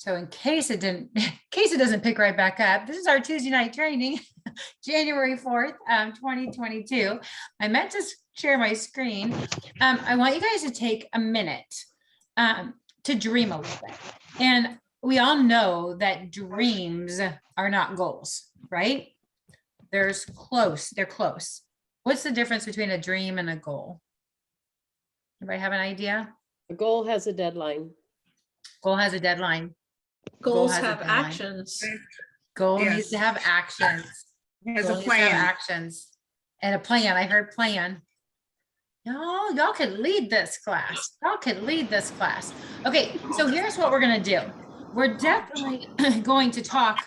So in case it doesn't pick right back up, this is our Tuesday night training, January 4th, 2022. I meant to share my screen. I want you guys to take a minute to dream a little bit. And we all know that dreams are not goals, right? They're close. What's the difference between a dream and a goal? Anybody have an idea? A goal has a deadline. Goal has a deadline. Goals have actions. Goal Yes. needs to have actions. Has Goal a needs to have plan. actions and a plan. I heard plan. Y'all could lead this class. Y'all could lead this class. Okay, so here's what we're gonna do. We're definitely going to talk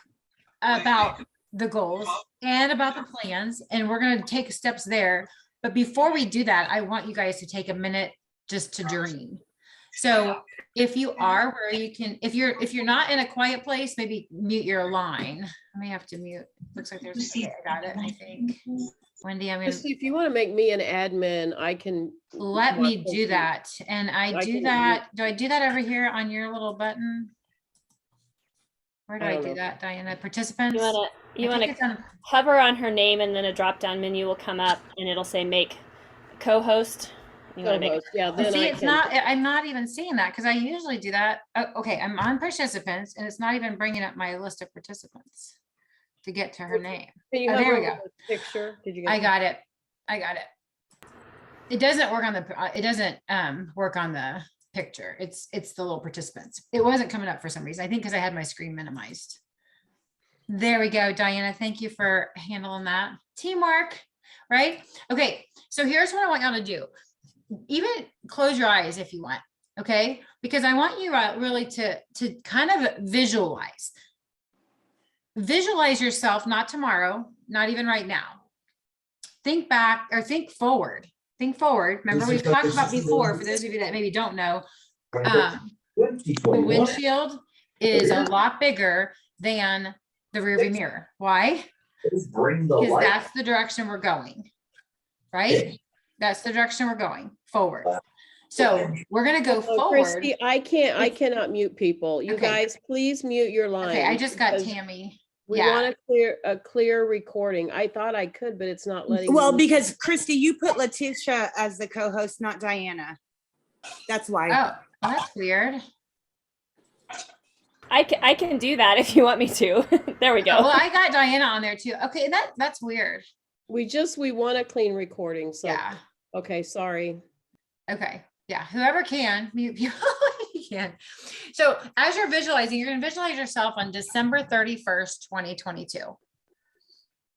about the goals and about the plans, and we're gonna take steps there. But before we do that, I want you guys to take a minute just to dream. So if you are where you can, if you're not in a quiet place, maybe mute your line. I may have to mute. Looks like there's, okay, I got it, I think. Wendy, I'm gonna, Christy, if you want to make me an admin, I can. let me do that. And I do that. Do I do that over here on your little button? Where do I I don't do know. that, Diana? Participants? You I want think it's to on- hover on her name, and then a drop down menu will come up and it'll say make co-host. You want to make Co-host, yeah, then See, I it's can. not, I'm not even seeing that because I usually do that. Oh, okay, I'm on participants and it's not even bringing up my list of participants to get to her name. Can you Oh, there hover we over go. the picture? Did you get I it? got it. It doesn't work on the, it doesn't work on the picture. It's the little participants. It wasn't coming up for some reason. I think because I had my screen minimized. There we go, Diana. Thank you for handling that. Teamwork, right? Okay, so here's what I want y'all to do. Even close your eyes if you want, okay? Because I want you really to kind of visualize. Visualize yourself, not tomorrow, not even right now. Think back or think forward. Think forward. Remember, we've talked about before, for those of you that maybe don't know, the windshield is a lot bigger than the rearview mirror. Why? Because that's the direction we're going, right? That's the direction we're going, forward. So we're gonna go forward. Christy, I cannot mute people. You Okay. guys, please mute your line. Okay, I just got because Tammy. We Yeah. want a clear recording. I thought I could, but it's not letting Well, me. because Christy, you put Letitia as the co-host, not Diana. That's why. Oh, well, that's weird. I can do that if you want me to. There we Well, go. I got Diana on there too. Okay, that's weird. We want a clean recording. So, Yeah. okay, sorry. Okay. Yeah. Whoever can mute people, you can. So as you're visualizing, you're going to visualize yourself on December 31st, 2022.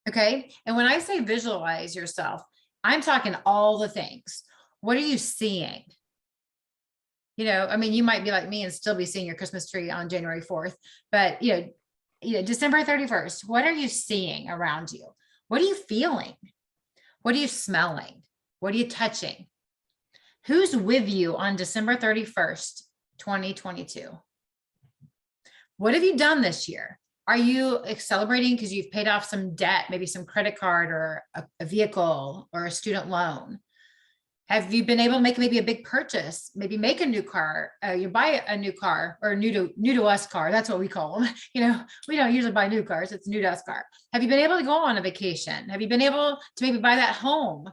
Okay. And when I say visualize yourself, I'm talking all the things. What are you seeing? You know, I mean, you might be like me and still be seeing your Christmas tree on January 4th, but you know, December 31st, what are you seeing around you? What are you feeling? What are you smelling? What are you touching? Who's with you on December 31st, 2022? What have you done this year? Are you celebrating because you've paid off some debt, maybe some credit card or a vehicle or a student loan? Have you been able to make maybe a big purchase, maybe make a new car, you buy a new car or new to us car? That's what we call them. You know, we don't usually buy new cars. It's new to us car. Have you been able to go on a vacation? Have you been able to maybe buy that home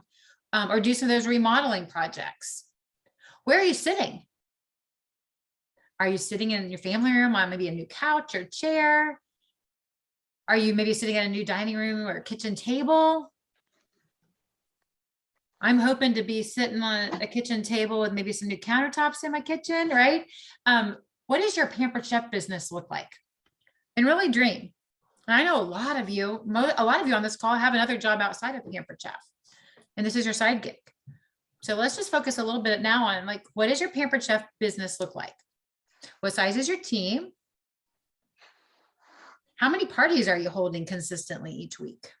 or do some of those remodeling projects? Where are you sitting? Are you sitting in your family room on maybe a new couch or chair? Are you maybe sitting at a new dining room or kitchen table? I'm hoping to be sitting on a kitchen table with maybe some new countertops in my kitchen, right? What does your Pampered Chef business look like? And really dream. And I know a lot of you on this call have another job outside of Pampered Chef, and this is your side gig. So let's just focus a little bit now on like, what does your Pampered Chef business look like? What size is your team? How many parties are you holding consistently each week?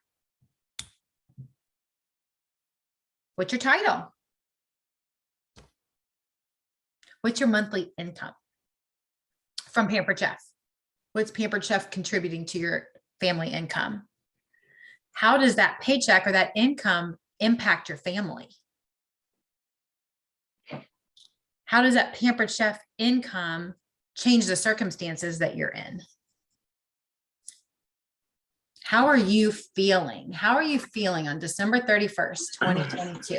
What's your title? What's your monthly income from Pampered Chef? What's Pampered Chef contributing to your family income? How does that paycheck or that income impact your family? How does that Pampered Chef income change the circumstances that you're in. How are you feeling? How are you feeling on December 31st, 2022?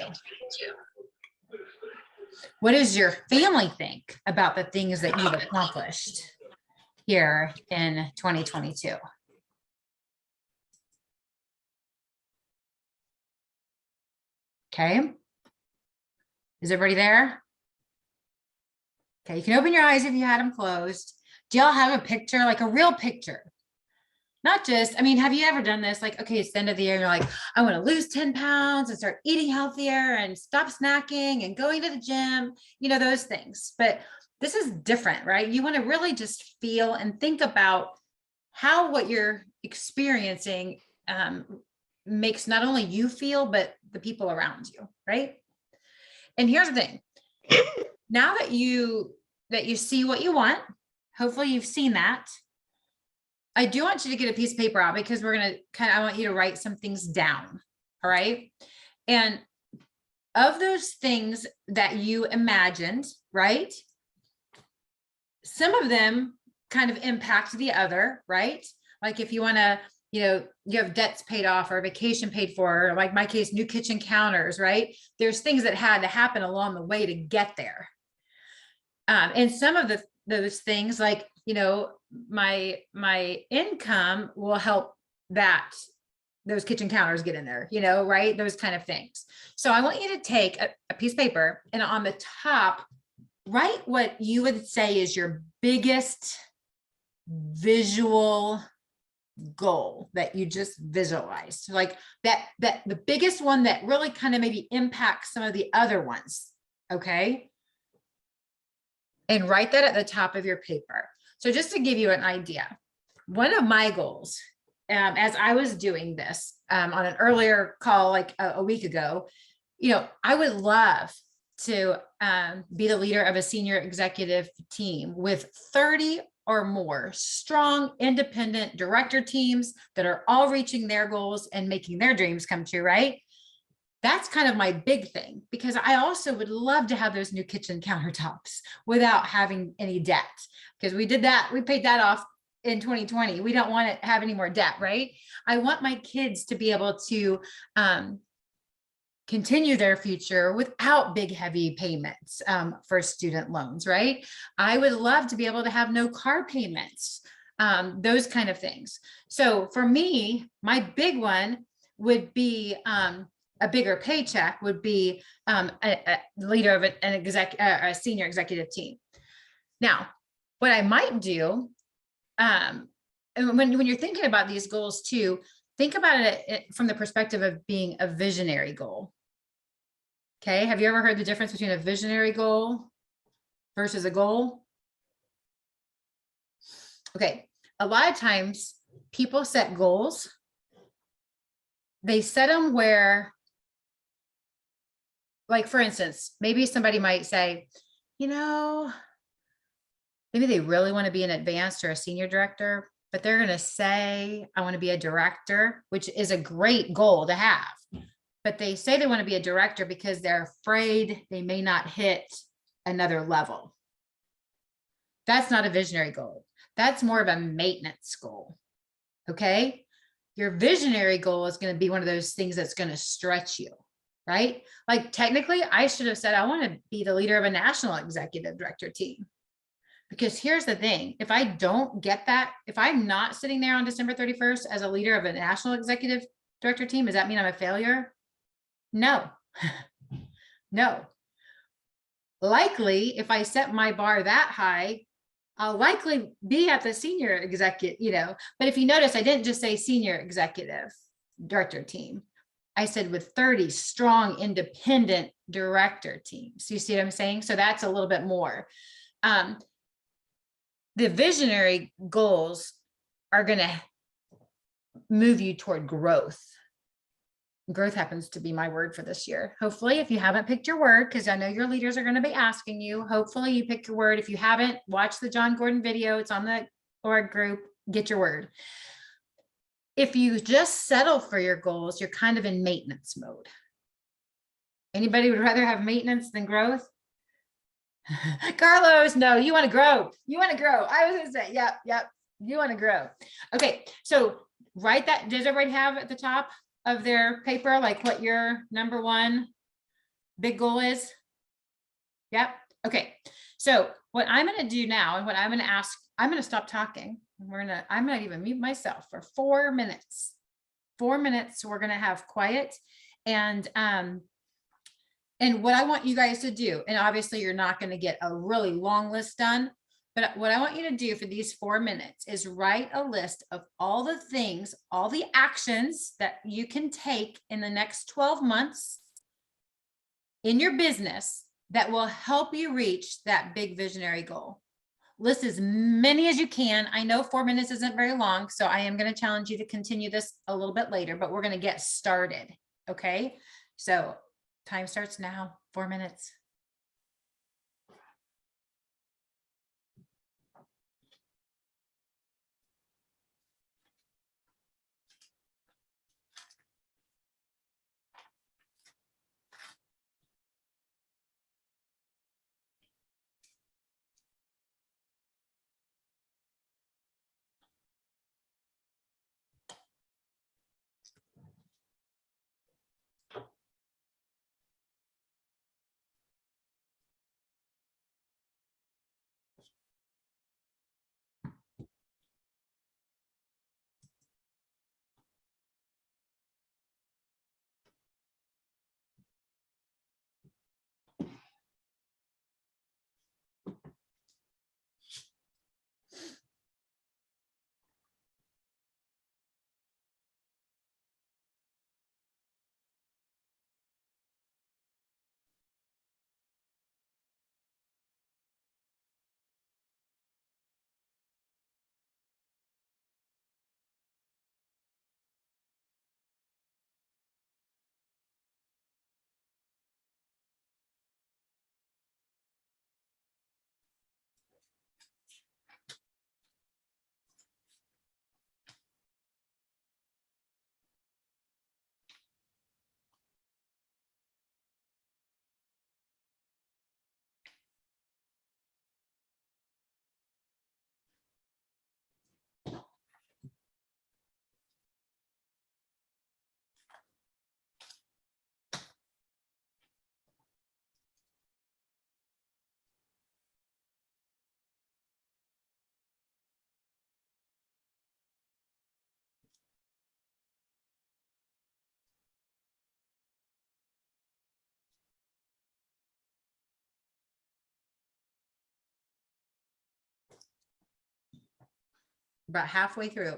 What does your family think about the things that you've accomplished here in 2022? Okay. Is everybody there? Okay, you can open your eyes if you had them closed. Do y'all have a picture, like a real picture? Not just, I mean, have you ever done this? Like, okay, it's the end of the year, and you're like, I want to lose 10 pounds and start eating healthier and stop snacking and going to the gym, you know, those things. But this is different, right? You want to really just feel and think about how what you're experiencing makes not only you feel, but the people around you, right? And here's the thing. Now that you see what you want, hopefully you've seen that. I do want you to get a piece of paper out, because we're going to I want you to write some things down. All right. And of those things that you imagined, right? Some of them kind of impact the other, right? Like if you want to, you know, you have debts paid off or vacation paid for, or like my case, new kitchen counters, right? There's things that had to happen along the way to get there. And some of those things, like, you know, my income will help those kitchen counters get in there, you know, right? Those kind of things. So I want you to take a piece of paper, and on the top, write what you would say is your biggest visual goal that you just visualized, like that the biggest one that really kind of maybe impacts some of the other ones. Okay. And write that at the top of your paper. So just to give you an idea, one of my goals, as I was doing this on an earlier call, like a week ago, you know, I would love to be the leader of a senior executive team with 30 or more strong, independent director teams that are all reaching their goals and making their dreams come true, right? That's kind of my big thing, because I also would love to have those new kitchen countertops without having any debt, because we did that. We paid that off in 2020. We don't want to have any more debt, right? I want my kids to be able to continue their future without big, heavy payments for student loans, right? I would love to be able to have no car payments, those kind of things. So for me, my big one would be a bigger paycheck, would be a leader of a senior executive team. Now, what I might do, and when you're thinking about these goals too, think about it from the perspective of being a visionary goal. Okay, have you ever heard the difference between a visionary goal versus a goal? Okay, a lot of times people set goals. They set them where, like, for instance, maybe somebody might say, you know, maybe they really want to be an advanced or a senior director, but they're going to say, I want to be a director, which is a great goal to have. But they say they want to be a director because they're afraid they may not hit another level. That's not a visionary goal. That's more of a maintenance goal. Okay. Your visionary goal is going to be one of those things that's going to stretch you, right? Like technically I should have said, I want to be the leader of a national executive director team. Because here's the thing, if I don't get that, if I'm not sitting there on December 31st as a leader of a national executive director team, does that mean I'm a failure? No, no. Likely, if I set my bar that high, I'll likely be at the senior executive, you know, but if you notice, I didn't just say senior executive director team. I said with 30 strong, independent director teams. You see what I'm saying? So that's a little bit more. The visionary goals are going to move you toward growth. Growth happens to be my word for this year. Hopefully, if you haven't picked your word, because I know your leaders are going to be asking you, hopefully you pick your word. If you haven't, watch the John Gordon video. It's on the org group. Get your word. If you just settle for your goals, you're kind of in maintenance mode. Anybody would rather have maintenance than growth? Carlos, no, you want to grow. You want to grow. I was gonna say, yep, yep. You want to grow. Okay, so write that. Does everybody have at the top of their paper, like what your number one big goal is? Yep. Okay. So what I'm going to do now and what I'm going to ask, I'm going to stop talking. I'm not even mute myself for 4 minutes. 4 minutes. We're going to have quiet. And what I want you guys to do, and obviously you're not going to get a really long list done, but what I want you to do for these 4 minutes is write a list of all the things, all the actions that you can take in the next 12 months in your business that will help you reach that big visionary goal. List as many as you can. I know 4 minutes isn't very long, so I am going to challenge you to continue this a little bit later, but we're going to get started. Okay. So time starts now, 4 minutes. About halfway through.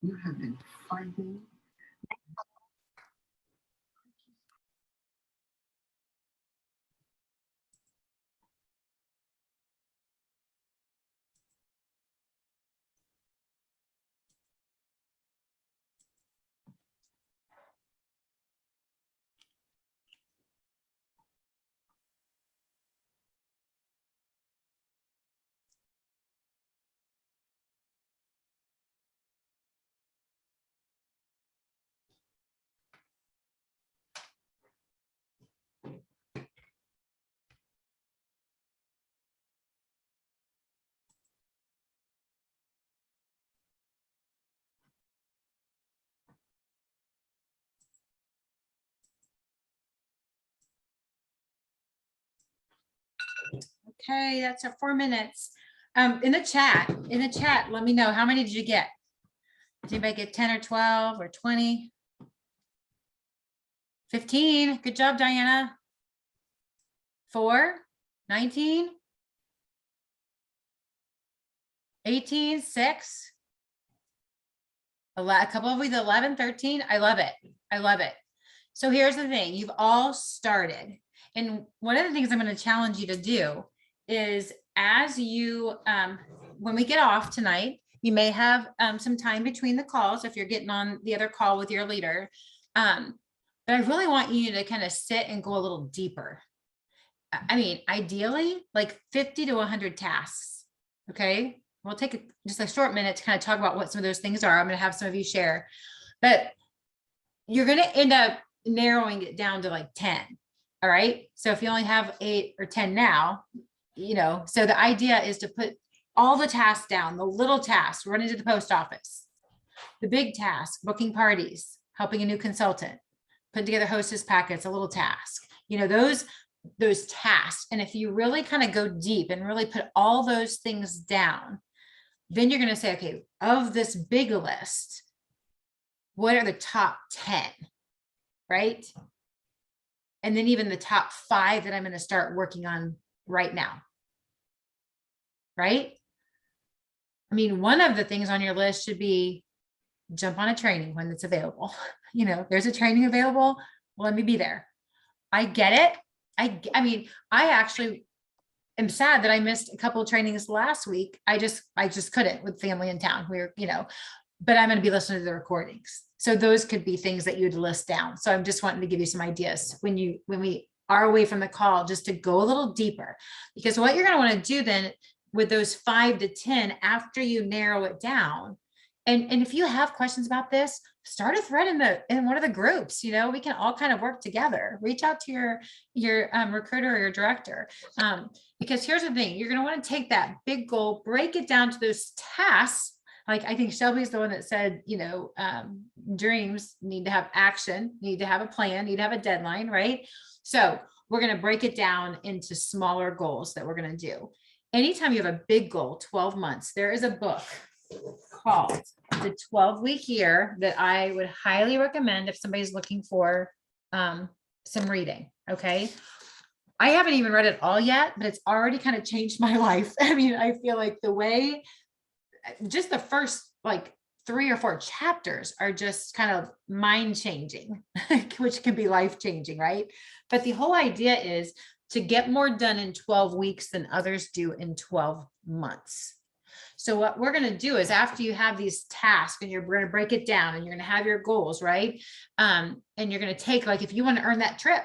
You have been fighting Okay, that's at 4 minutes. In the chat, let me know, how many did you get? Did anybody get 10 or 12 or 20? 15. Good job, Diana. 4, 19, 18, 6. A couple of with 11, 13. I love it. I love it. So here's the thing. You've all started. And one of the things I'm going to challenge you to do is as you, when we get off tonight, you may have some time between the calls if you're getting on the other call with your leader. But I really want you to kind of sit and go a little deeper. I mean, ideally, like 50 to 100 tasks. Okay. We'll take just a short minute to kind of talk about what some of those things are. I'm going to have some of you share, but you're going to end up narrowing it down to like 10. All right. So if you only have 8 or 10 now, you know, so the idea is to put all the tasks down, the little tasks, running to the post office, the big task, booking parties, helping a new consultant, putting together hostess packets, a little task, you know, those tasks. And if you really kind of go deep and really put all those things down, then you're going to say, okay, of this big list, what are the top 10, right? And then even the top 5 that I'm going to start working on right now, right? I mean, one of the things on your list should be jump on a training when it's available. You know, there's a training available. Let me be there. I get it. I mean, I actually am sad that I missed a couple of trainings last week. I just couldn't with family in town. We're, you know, but I'm going to be listening to the recordings. So those could be things that you'd list down. So I'm just wanting to give you some ideas when we are away from the call, just to go a little deeper, because what you're going to want to do then with those 5 to 10, after you narrow it down, and if you have questions about this, start a thread in one of the groups. You know, we can all kind of work together. Reach out to your recruiter or your director, because here's the thing: you're going to want to take that big goal, break it down to those tasks. Like I think Shelby's the one that said, you know, dreams need to have action, need to have a plan, need to have a deadline, right? So we're going to break it down into smaller goals that we're going to do. Anytime you have a big goal, 12 months, there is a book called The 12-Week Year that I would highly recommend if somebody's looking for some reading. Okay. I haven't even read it all yet, but it's already kind of changed my life. I mean, I feel like the way just the first like 3 or 4 chapters are just kind of mind changing, which can be life changing, right? But the whole idea is to get more done in 12 weeks than others do in 12 months. So what we're going to do is after you have these tasks and you're going to break it down and you're going to have your goals, right? And you're going to take, like, if you want to earn that trip,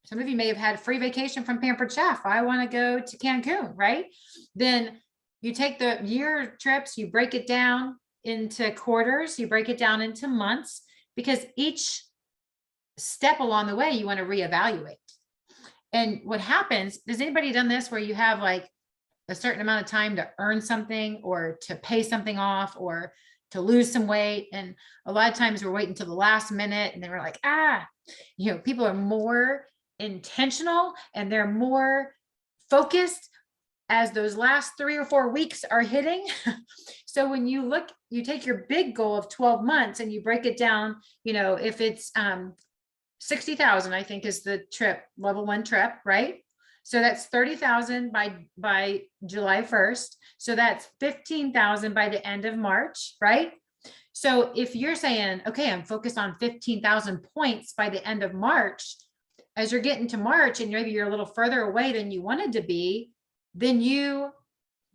some of you may have had free vacation from Pampered Chef. I want to go to Cancun, right? Then you take the year trips, you break it down into quarters, you break it down into months, because each step along the way, you want to reevaluate. And what happens, has anybody done this where you have like a certain amount of time to earn something or to pay something off or to lose some weight? And a lot of times we're waiting until the last minute and then we're like, you know, people are more intentional and they're more focused as those last 3 or 4 weeks are hitting. So when you look, you take your big goal of 12 months and you break it down, you know, if it's 60,000, I think is the trip, level 1 trip, right? So that's 30,000 by July 1st. So that's 15,000 by the end of March, right? So if you're saying, okay, I'm focused on 15,000 points by the end of March, as you're getting to March and maybe you're a little further away than you wanted to be, then you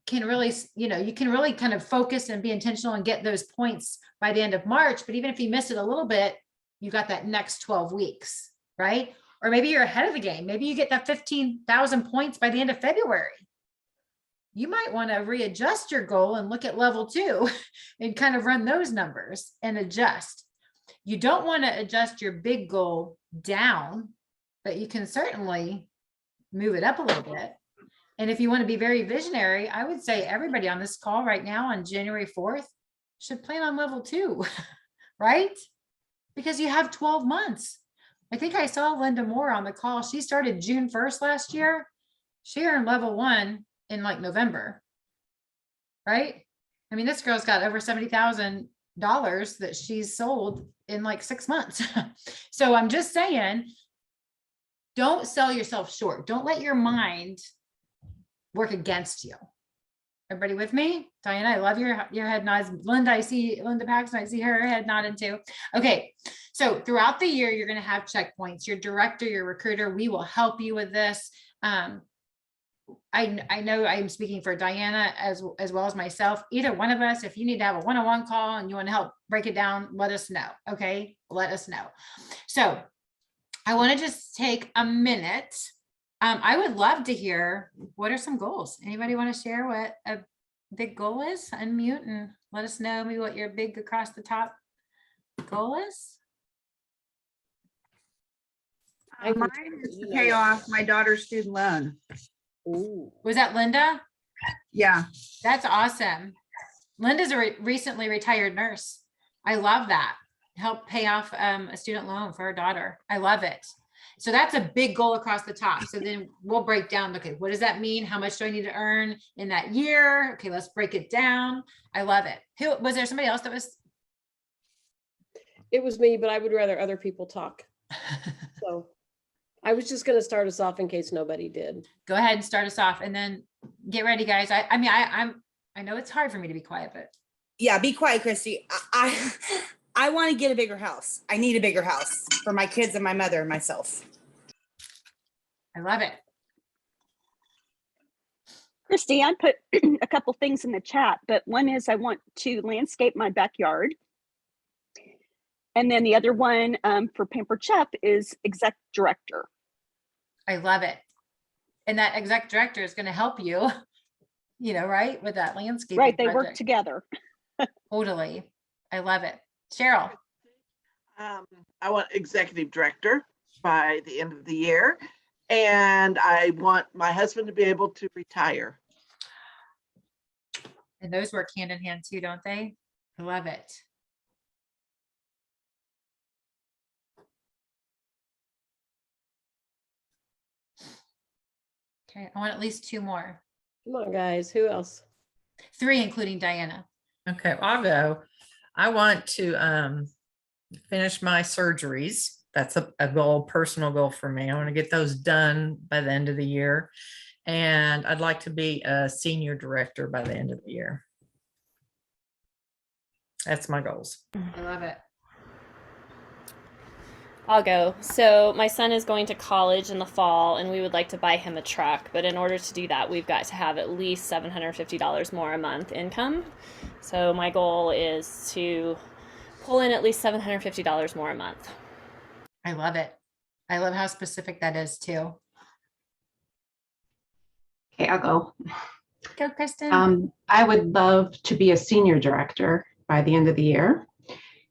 can really, you know, you can really kind of focus and be intentional and get those points by the end of March. But even if you miss it a little bit, you got that next 12 weeks, right? Or maybe you're ahead of the game. Maybe you get that 15,000 points by the end of February. You might want to readjust your goal and look at level 2 and kind of run those numbers and adjust. You don't want to adjust your big goal down, but you can certainly move it up a little bit. And if you want to be very visionary, I would say everybody on this call right now on January 4th should plan on level 2, right? Because you have 12 months. I think I saw Linda Moore on the call. She started June 1st last year. she earned level 1 in like November. Right? I mean, this girl's got over $70,000 that she's sold in like 6 months. So I'm just saying, don't sell yourself short. Don't let your mind work against you. Everybody with me? Diana, I love your head nods. Linda, I see Linda Paxton. I see her head nodding too. Okay. So throughout the year, you're going to have checkpoints. Your director, your recruiter, we will help you with this. I know I'm speaking for Diana as well as myself. Either one of us, if you need to have a one-on-one call and you want to help break it down, let us know. Okay. Let us know. So I want to just take a minute. I would love to hear, what are some goals? Anybody want to share what a big goal is? Unmute and let us know maybe what your big across the top goal is. Mine is to pay off my daughter's student loan. Ooh. Was that Linda? Yeah. That's awesome. Linda's a recently retired nurse. I love that. Help pay off a student loan for her daughter. I love it. So that's a big goal across the top. So then we'll break down, okay, what does that mean? How much do I need to earn in that year? Okay, let's break it down. I love it. Who was there? Somebody else that was? It was me, but I would rather other people talk. So I was just going to start us off in case nobody did. Go ahead and start us off and then get ready, guys. I mean, I know it's hard for me to be quiet, but. Yeah, be quiet, Christy. I want to get a bigger house. I need a bigger house for my kids and my mother and myself. I love it. Christy, I put a couple things in the chat, but one is I want to landscape my backyard. And then the other one for Pampered Chef is exec director. I love it. And that exec director is going to help you, right? With that landscape. Right, they work together. Totally. I love it. Cheryl. I want executive director by the end of the year. And I want my husband to be able to retire. And those work hand in hand too, don't they? I love it. Okay, I want at least 2 more. Come on, guys. Who else? 3, including Diana. Okay, I'll go. I want to finish my surgeries. That's a goal, personal goal for me. I want to get those done by the end of the year. And I'd like to be a senior director by the end of the year. That's my goals. I love it. I'll go. So my son is going to college in the fall and we would like to buy him a truck. But in order to do that, we've got to have at least $750 more a month income. So my goal is to pull in at least $750 more a month. I love it. I love how specific that is too. Okay, I'll go. Go, Kristen. I would love to be a senior director by the end of the year.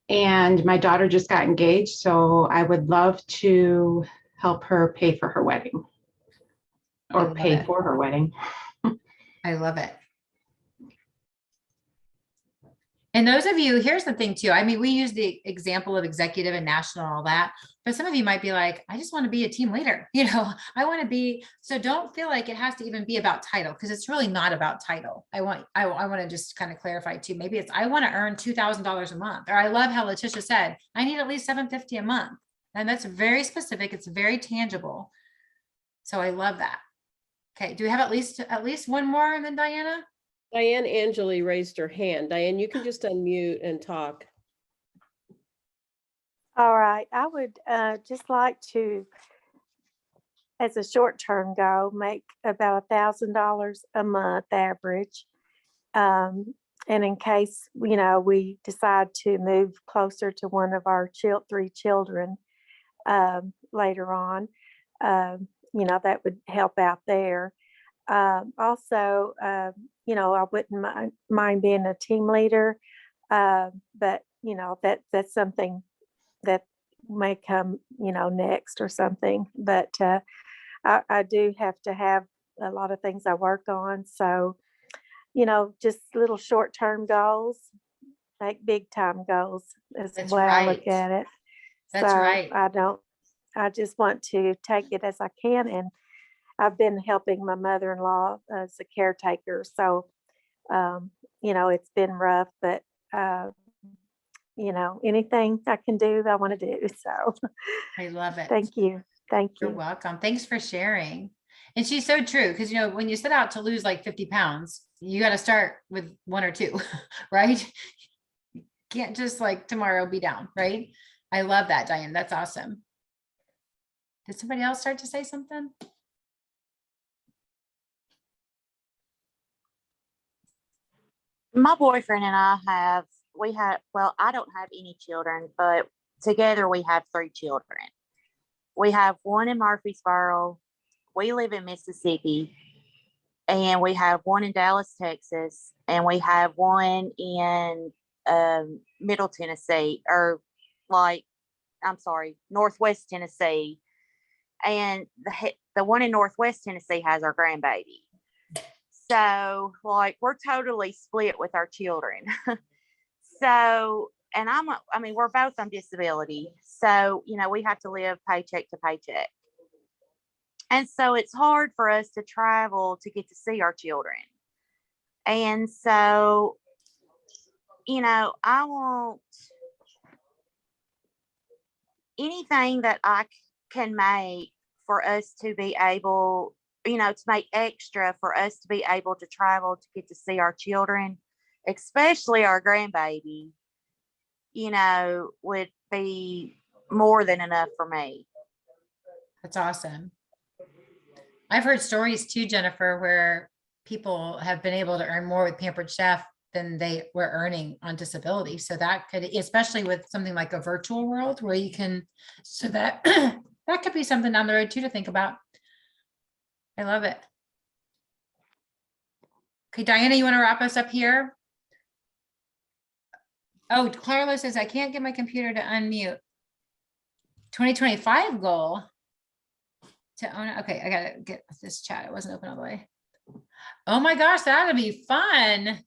And my daughter just got engaged, so I would love to help her pay for her wedding or pay for her wedding. I love it. And those of you, here's the thing too. I mean, we use the example of executive and national and all that, but some of you might be like, I just want to be a team leader. I want to be, so don't feel like it has to even be about title because it's really not about title. I want to just kind of clarify too. Maybe it's, I want to earn $2,000 a month, or I love how Letitia said, I need at least $750 a month. And that's very specific. It's very tangible. So I love that. Okay. Do we have at least one more and then Diana? Diane Angeli raised her hand. Diane, you can just unmute and talk. All right, I would just like to, as a short-term goal, make about $1,000 a month average. And in case, we decide to move closer to one of our 3 children later on, that would help out there. Also, I wouldn't mind being a team leader, but that's something that may come, next or something. But I do have to have a lot of things I work on. So, just little short-term goals, like big time goals is the way I look at it. That's so right. I just want to take it as I can I've been helping my mother-in-law as a caretaker. So, it's been rough, but, anything I can do, I want to do. So I love it. thank you. Thank You're you. welcome. Thanks for sharing. And she's so true because, when you set out to lose like 50 pounds, you got to start with 1 or 2, right? You can't just like tomorrow be down, right? I love that, Diane. That's awesome. Did somebody else start to say something? My boyfriend and I don't have any children, but together we have 3 children. We have one in Murfreesboro. We live in Mississippi, and we have one in Dallas, Texas, and we have one in Middle Tennessee, Northwest Tennessee. And the one in Northwest Tennessee has our grandbaby. So we're totally split with our children. So, and we're both on disability. So, we have to live paycheck to paycheck. And so it's hard for us to travel to get to see our children. And so, I want anything that I can make for us to be able, to make extra for us to be able to travel to get to see our children, especially our grandbaby, would be more than enough for me. That's awesome. I've heard stories too, Jennifer, where people have been able to earn more with Pampered Chef than they were earning on disability. So that could, especially with something like a virtual world where you can, so that that could be something down the road too to think about. I love it. Okay, Diana, you want to wrap us up here? Oh, Carla says, I can't get my computer to unmute. 2025 goal to own it. Okay, I gotta get this chat. It wasn't open all the way. Oh my gosh, that'd be fun.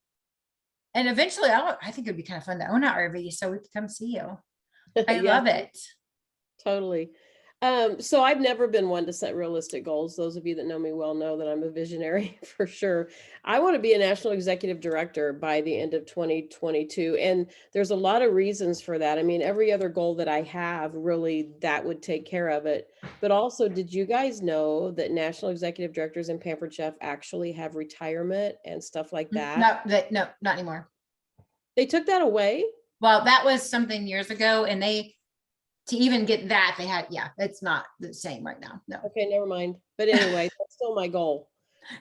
And eventually I think it'd be kind of fun to own an RV so we could come see you. I Yeah. love it. Totally. So I've never been one to set realistic goals. Those of you that know me well know that I'm a visionary for sure. I want to be a national executive director by the end of 2022. And there's a lot of reasons for that. I mean, every other goal that I have, really, that would take care of it. But also, did you guys know that national executive directors and Pampered Chef actually have retirement and stuff like that? No, not anymore. They took that away? Well, that was something years ago, and to even get that, they had, it's not the same right now. No. Okay, never mind. But anyway, that's still my goal.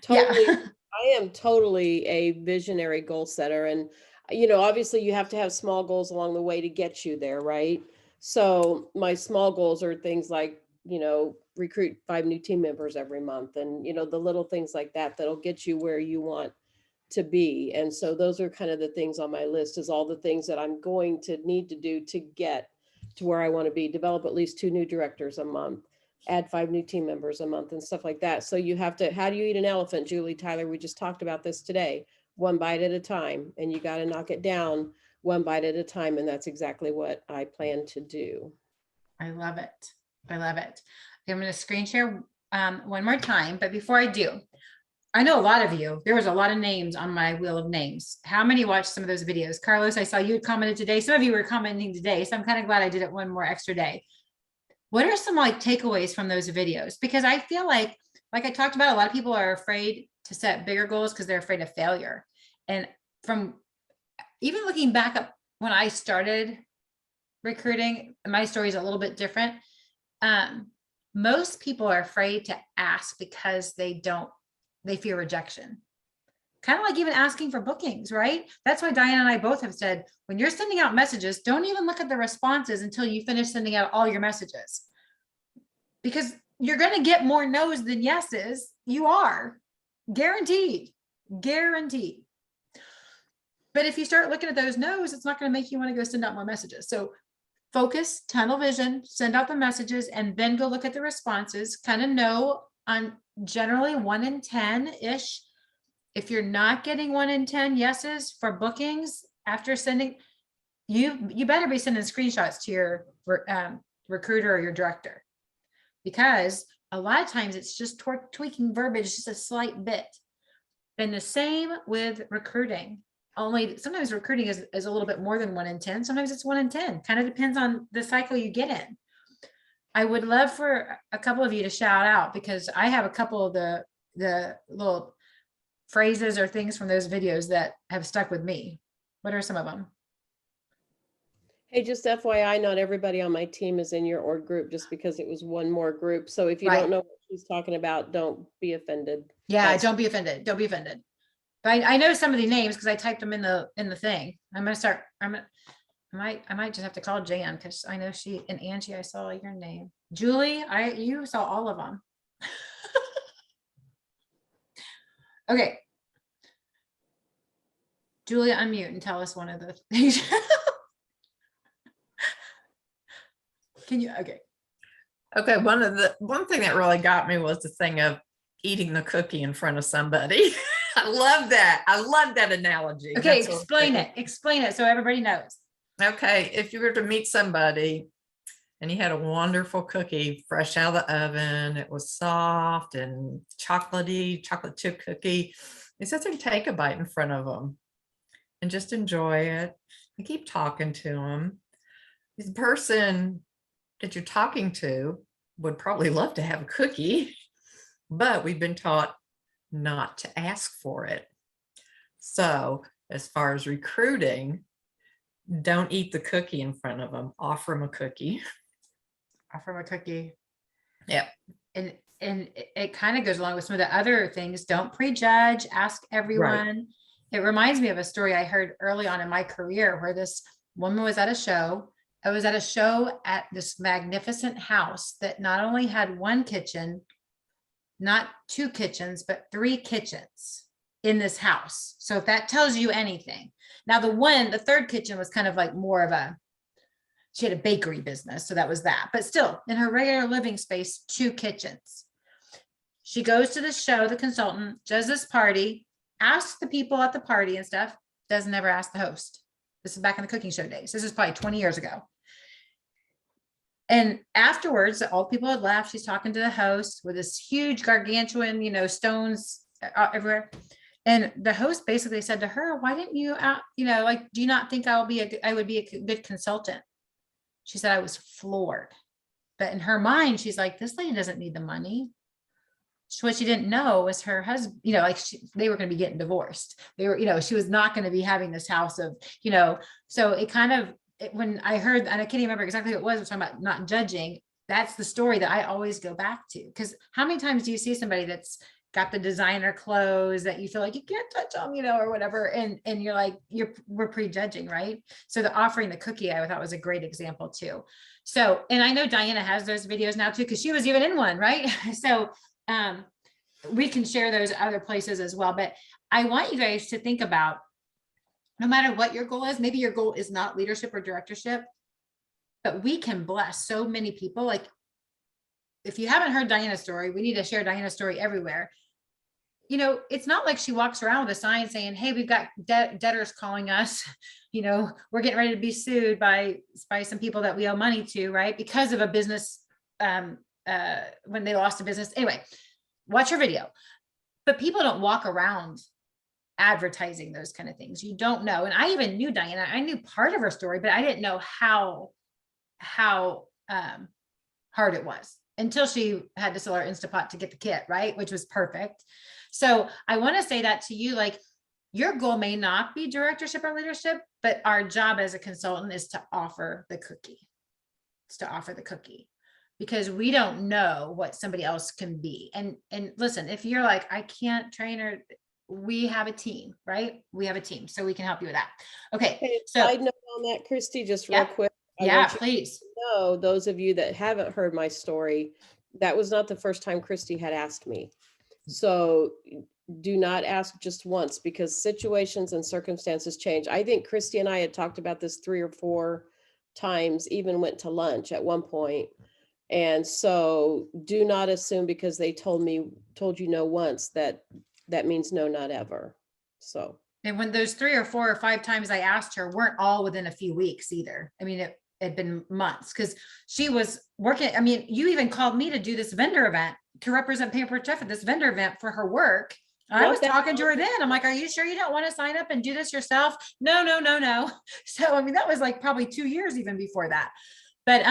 Totally. Yeah. I am totally a visionary goal setter. And, obviously you have to have small goals along the way to get you there, right? So my small goals are things like, recruit 5 new team members every month. And, the little things like that, that'll get you where you want to be. And so those are kind of the things on my list, is all the things that I'm going to need to do to get to where I want to be. Develop at least 2 new directors a month, add 5 new team members a month, and stuff like that. So you have to, how do you eat an elephant, Julie, Tyler? We just talked about this today. 1 bite at a time, and you got to knock it down 1 bite at a time. And that's exactly what I plan to do. I love it. I love it. Okay, I'm going to screen share one more time, but before I do, I know a lot of you, there was a lot of names on my wheel of names. How many watched some of those videos? Carlos, I saw you had commented today. Some of you were commenting today. So I'm kind of glad I did it one more extra day. What are some takeaways from those videos? Because I feel like I talked about, a lot of people are afraid to set bigger goals because they're afraid of failure. And from even looking back up when I started recruiting, my story is a little bit different. Most people are afraid to ask because they fear rejection. Kind of like even asking for bookings, right? That's why Diane and I both have said, when you're sending out messages, don't even look at the responses until you finish sending out all your messages. Because you're going to get more no's than yeses. You are. Guaranteed. Guaranteed. But if you start looking at those no's, it's not going to make you want to go send out more messages. So focus, tunnel vision, send out the messages, and then go look at the responses. Kind of know on generally 1 in 10-ish. If you're not getting 1 in 10 yeses for bookings after sending, you better be sending screenshots to your recruiter or your director, because a lot of times it's just tweaking verbiage, just a slight bit. And the same with recruiting. Only sometimes recruiting is a little bit more than 1 in 10. Sometimes it's 1 in 10. Kind of depends on the cycle you get in. I would love for a couple of you to shout out, because I have a couple of the little phrases or things from those videos that have stuck with me. What are some of them? Hey, just FYI, not everybody on my team is in your org group just because it was one more group. So if you Right. don't know what she's talking about, don't be offended. Yeah, That's- don't be offended. Don't be offended. But I know some of the names because I typed them in the thing. I'm gonna start. I might just have to call Jan, because I know she and Angie. I saw your name, Julie. You saw all of them. Okay, Julia, unmute and tell us one of the things. Can you? Okay. Okay, one thing that really got me was the thing of eating the cookie in front of somebody. I love that. I love that analogy. Okay, That's what- explain it. Explain it so everybody knows. Okay, if you were to meet somebody and you had a wonderful cookie fresh out of the oven, it was soft and chocolatey, chocolate chip cookie, you sit there and take a bite in front of them and just enjoy it and keep talking to them. The person that you're talking to would probably love to have a cookie, but we've been taught not to ask for it. So as far as recruiting, don't eat the cookie in front of them. Offer them a cookie. Offer them a cookie. Yeah. And it kind of goes along with some of the other things. Don't prejudge, ask everyone. It reminds me of a story I heard early on in my career where this woman was at a show. I was at a show at this magnificent house that not only had one kitchen, not 2 kitchens, but 3 kitchens in this house. So if that tells you anything. Now the third kitchen was kind of like more of she had a bakery business. So that was that, but still in her regular living space, 2 kitchens. She goes to the show, the consultant does this party, asks the people at the party and stuff, doesn't ever ask the host. This is back in the cooking show days. This is probably 20 years ago. And afterwards, all the people had left. She's talking to the host with this huge gargantuan, stones everywhere. And the host basically said to her, why didn't you, do you not think I would be a good consultant? She said, I was floored. But in her mind, she's like, this lady doesn't need the money. What she didn't know was her husband, they were going to be getting divorced. They were, she was not going to be having this house of, so it kind of, when I heard, and I can't even remember exactly what it was, we're talking about not judging. That's the story that I always go back to. Because how many times do you see somebody that's got the designer clothes that you feel like you can't touch them, or whatever. And you're like, we're prejudging, right? So the offering the cookie, I thought was a great example too. So, and I know Diana has those videos now too, because she was even in one, right? So we can share those other places as well. But I want you guys to think about, no matter what your goal is, maybe your goal is not leadership or directorship, but we can bless so many people. Like, if you haven't heard Diana's story, we need to share Diana's story everywhere. It's not like she walks around with a sign saying, hey, we've got debtors calling us, we're getting ready to be sued by some people that we owe money to, right? Because of a business, when they lost a business. Anyway, watch her video. But people don't walk around advertising those kind of things. You don't know. And I even knew Diana. I knew part of her story, but I didn't know how hard it was until she had to sell her Instapot to get the kit, right? Which was perfect. So I want to say that to you, like, your goal may not be directorship or leadership, but our job as a consultant is to offer the cookie. It's to offer the cookie, because we don't know what somebody else can be. And listen, if you're like, I can't train her, we have a team, right? We have a team, so we can help you with that. Okay. Hey, So side note on that, Christy, just real quick. I yeah, want you please. to know, those of you that haven't heard my story, that was not the first time Christy had asked me. So do not ask just once, because situations and circumstances change. I think Christy and I had talked about this 3 or 4 times, even went to lunch at one point. And so do not assume because they told you no once, that means no, not ever. So. And when those 3 or 4 or 5 times I asked her weren't all within a few weeks either. I mean, had been months because she was working. I mean, you even called me to do this vendor event to represent Pampered Chef at this vendor event for her work. And I Not was that talking to her long. then. I'm like, are you sure you don't want to sign up and do this yourself? No, no, no, no. So, I mean, that was like probably 2 years even before that. But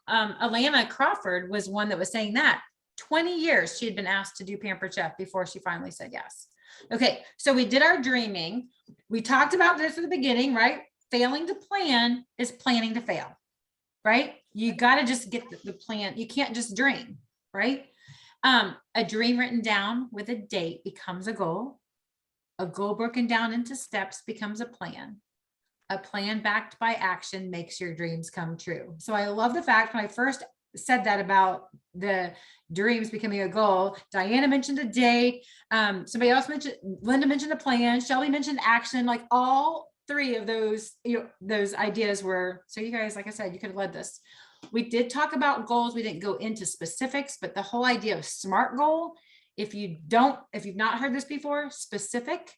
Alana Crawford was one that was saying that 20 years she had been asked to do Pampered Chef before she finally said yes. Okay, so we did our dreaming. We talked about this at the beginning, right? Failing to plan is planning to fail, right? You got to just get the plan. You can't just dream, right? A dream written down with a date becomes a goal. A goal broken down into steps becomes a plan. A plan backed by action makes your dreams come true. So I love the fact when I first said that about the dreams becoming a goal, Diana mentioned a date. Somebody else mentioned, Linda mentioned a plan. Shelby mentioned action. Like all three of those, those ideas were, so you guys, like I said, you could have led this. We did talk about goals. We didn't go into specifics, but the whole idea of SMART goal, if you've not heard this before, specific,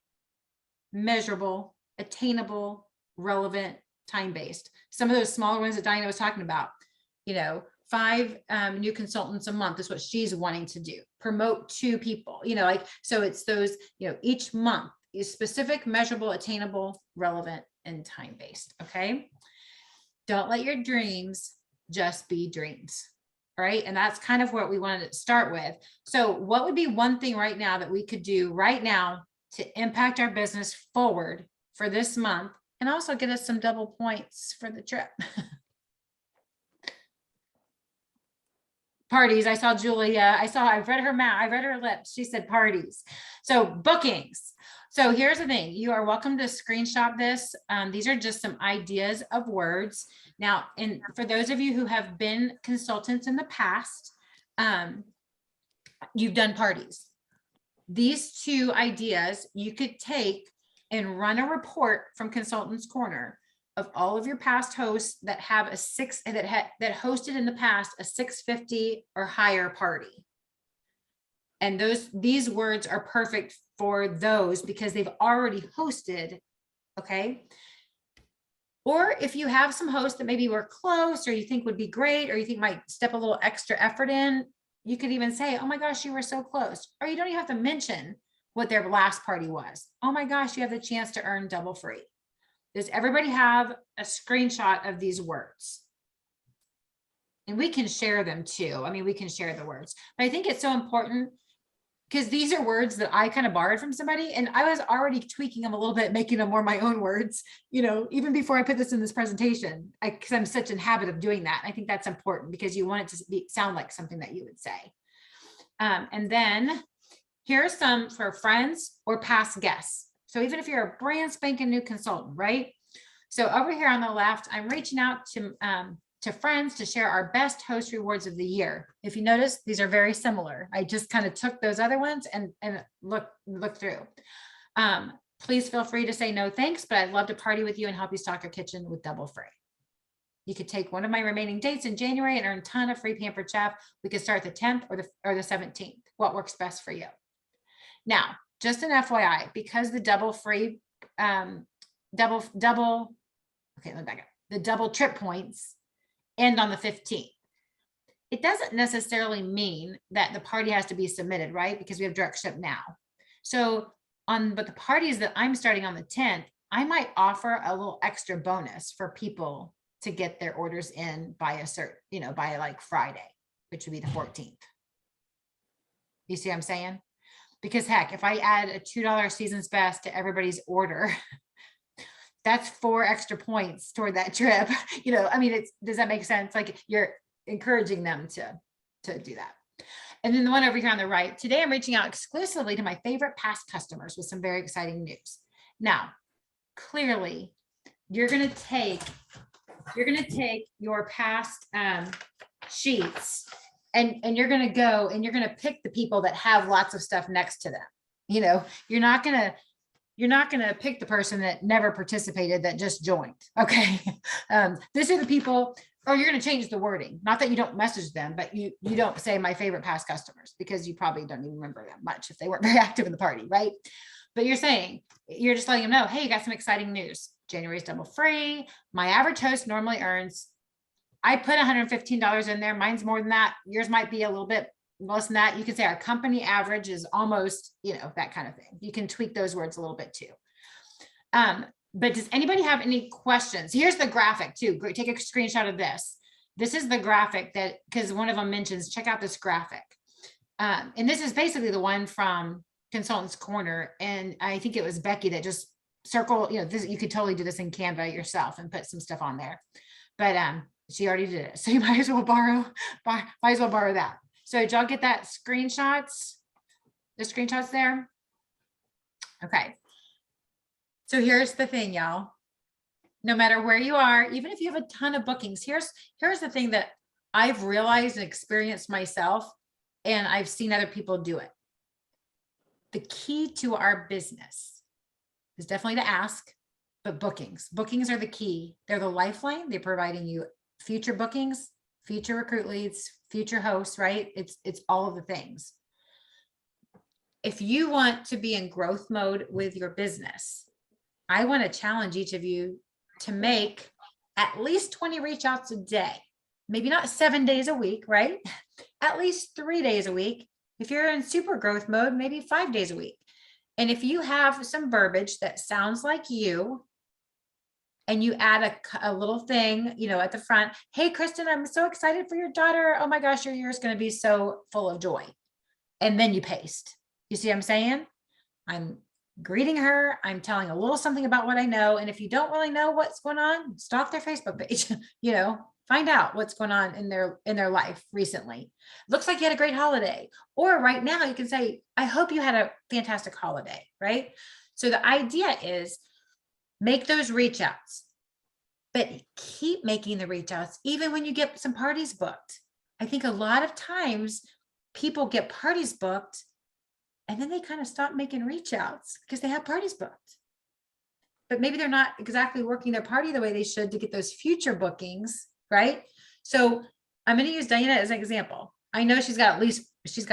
measurable, attainable, relevant, time-based. Some of those smaller ones that Diana was talking about, 5 new consultants a month is what she's wanting to do. Promote 2 people, so it's those, each month is specific, measurable, attainable, relevant, and time-based. Okay. Don't let your dreams just be dreams. Right. And that's kind of what we wanted to start with. So what would be one thing right now that we could do right now to impact our business forward for this month and also get us some double points for the trip? Parties. I saw Julia. I've read her mouth. I read her lips. She said parties. So bookings. So here's the thing. You are welcome to screenshot this. These are just some ideas of words. Now, and for those of you who have been consultants in the past, you've done parties. These 2 ideas you could take and run a report from Consultants Corner of all of your past hosts that have a that hosted in the past a 650 or higher party. And these words are perfect for those because they've already hosted. Okay. Or if you have some hosts that maybe were close or you think would be great, or you think might step a little extra effort in, you could even say, oh my gosh, you were so close. Or you don't even have to mention what their last party was. Oh my gosh, you have the chance to earn double free. Does everybody have a screenshot of these words? And we can share them too. I mean, we can share the words, but I think it's so important because these are words that I kind of borrowed from somebody and I was already tweaking them a little bit, making them more my own words, even before I put this in this presentation, because I'm such in habit of doing that. I think that's important because you want it to sound like something that you would say. And then here's some for friends or past guests. So even if you're a brand spanking new consultant, right? So over here on the left, I'm reaching out to friends to share our best host rewards of the year. If you notice, these are very similar. I just kind of took those other ones and look through. Please feel free to say no thanks, but I'd love to party with you and help you stock your kitchen with double free. You could take one of my remaining dates in January and earn a ton of free Pampered Chef. We could start the 10th or the 17th. What works best for you? Now, just an FYI, because the double free, okay, let me back up. The double trip points end on the 15th. It doesn't necessarily mean that the party has to be submitted, right? Because we have direct ship now. So but the parties that I'm starting on the 10th, I might offer a little extra bonus for people to get their orders in by a certain, by like Friday, which would be the 14th. You see what I'm saying? Because heck, if I add a $2 season's best to everybody's order, that's 4 extra points toward that trip. I mean, does that make sense? Like you're encouraging them to do that. And then the one over here on the right, today I'm reaching out exclusively to my favorite past customers with some very exciting news. Now, clearly you're going to take your past sheets and you're going to go and you're going to pick the people that have lots of stuff next to them. You're not going to pick the person that never participated that just joined. Okay. These are the people, or you're going to change the wording. Not that you don't message them, but you don't say my favorite past customers because you probably don't even remember them much if they weren't very active in the party, right? But you're just letting them know, hey, you got some exciting news. January's double free. My average host normally earns I put $115 in there. Mine's more than that. Yours might be a little bit less than that. You could say our company average is almost, that kind of thing. You can tweak those words a little bit too. But does anybody have any questions? Here's the graphic too. Take a screenshot of this. This is the graphic that, because one of them mentions, check out this graphic. And this is basically the one from Consultant's Corner. And I think it was Becky that just circle, this, you could totally do this in Canva yourself and put some stuff on there. But she already did it. So you might as well borrow that. So did y'all get that screenshots? The screenshots there? Okay. So here's the thing, y'all. No matter where you are, even if you have a ton of bookings, here's the thing that I've realized and experienced myself, and I've seen other people do it. The key to our business is definitely to ask, but bookings are the key. They're the lifeline. They're providing you future bookings, future recruit leads, future hosts, right? It's all of the things. If you want to be in growth mode with your business, I want to challenge each of you to make at least 20 reach outs a day. Maybe not 7 days a week, right? At least 3 days a week. If you're in super growth mode, maybe 5 days a week. And if you have some verbiage that sounds like you, and you add a little thing, at the front, hey, Kristen, I'm so excited for your daughter. Oh my gosh, your year is going to be so full of joy. And then you paste. You see what I'm saying? I'm greeting her. I'm telling a little something about what I know. And if you don't really know what's going on, stalk their Facebook page, find out what's going on in their life recently. Looks like you had a great holiday. Or right now you can say, I hope you had a fantastic holiday, right? So the idea is make those reach outs, but keep making the reach outs, even when you get some parties booked. I think a lot of times people get parties booked and then they kind of stop making reach outs because they have parties booked. But maybe they're not exactly working their party the way they should to get those future bookings, right? So I'm going to use Diana as an example. I know she's got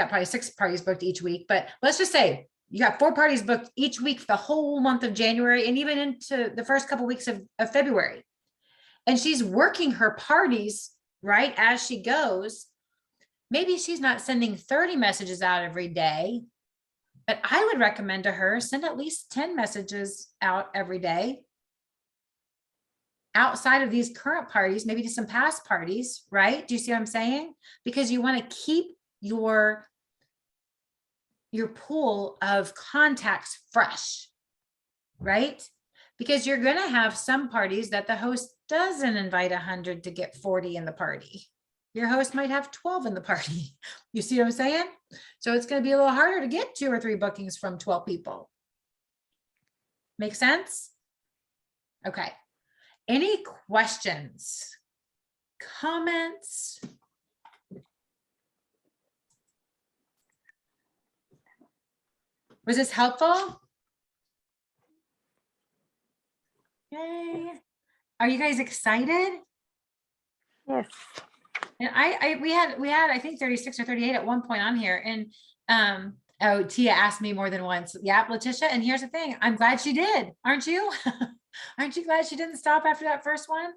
probably 6 parties booked each week, but let's just say you got 4 parties booked each week for the whole month of January and even into the first couple of weeks of February. And she's working her parties, right, as she goes. Maybe she's not sending 30 messages out every day, but I would recommend to her send at least 10 messages out every day outside of these current parties, maybe to some past parties, right? Do you see what I'm saying? Because you want to keep your pool of contacts fresh, right? Because you're going to have some parties that the host doesn't invite 100 to get 40 in the party. Your host might have 12 in the party. You see what I'm saying? So it's going to be a little harder to get 2 or 3 bookings from 12 people. Make sense? Okay. Any questions? Comments? Was this helpful? Yay. Are you guys excited? Yes. And we had I think 36 or 38 at one point on here. And Tia asked me more than once. Yeah, Letitia. And here's the thing. I'm glad she did. Aren't you? Aren't you glad she didn't stop after that first one?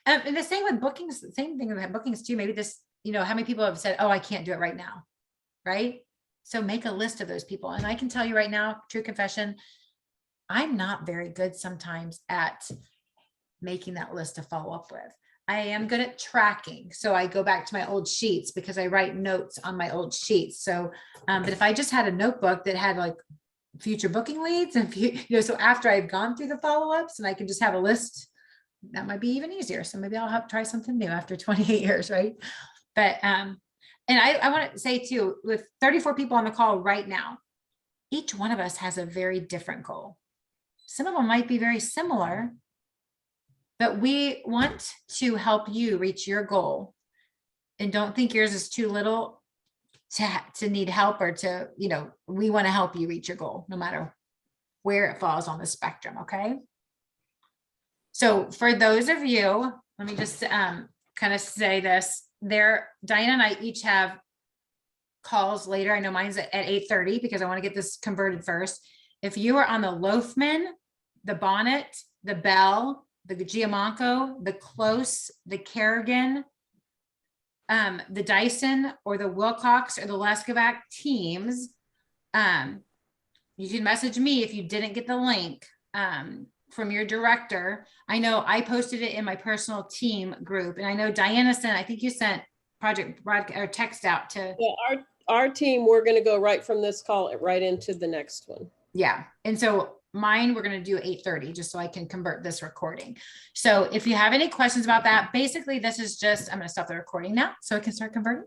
And the same with bookings, same thing with bookings too. Maybe this, how many people have said, oh, I can't do it right now. Right? So make a list of those people. And I can tell you right now, true confession, I'm not very good sometimes at making that list to follow up with. I am good at tracking. So I go back to my old sheets because I write notes on my old sheets. So, but if I just had a notebook that had like future booking leads and, so after I've gone through the follow-ups and I can just have a list, that might be even easier. So maybe I'll have to try something new after 28 years. Right. But, and I want to say too, with 34 people on the call right now, each one of us has a very different goal. Some of them might be very similar, but we want to help you reach your goal. And don't think yours is too little to need help or to, we want to help you reach your goal, no matter where it falls on the spectrum. Okay. So for those of you, let me just kind of say this there, Diana and I each have calls later. I know mine's at 8:30 because I want to get this converted first. If you are on the Loafman, the Bonnet, the Bell, the Giamanco, the Close, the Kerrigan, the Dyson or the Wilcox or the Lescovac teams, you can message me if you didn't get the link from your director. I know I posted it in my personal team group, and I know Diana sent, I think you sent project or text out to. Yeah, our team, we're going to go right from this call right into the next one. Yeah. And so mine, we're going to do 8:30 just so I can convert this recording. So if you have any questions about that, basically this is just, I'm going to stop the recording now so I can start converting.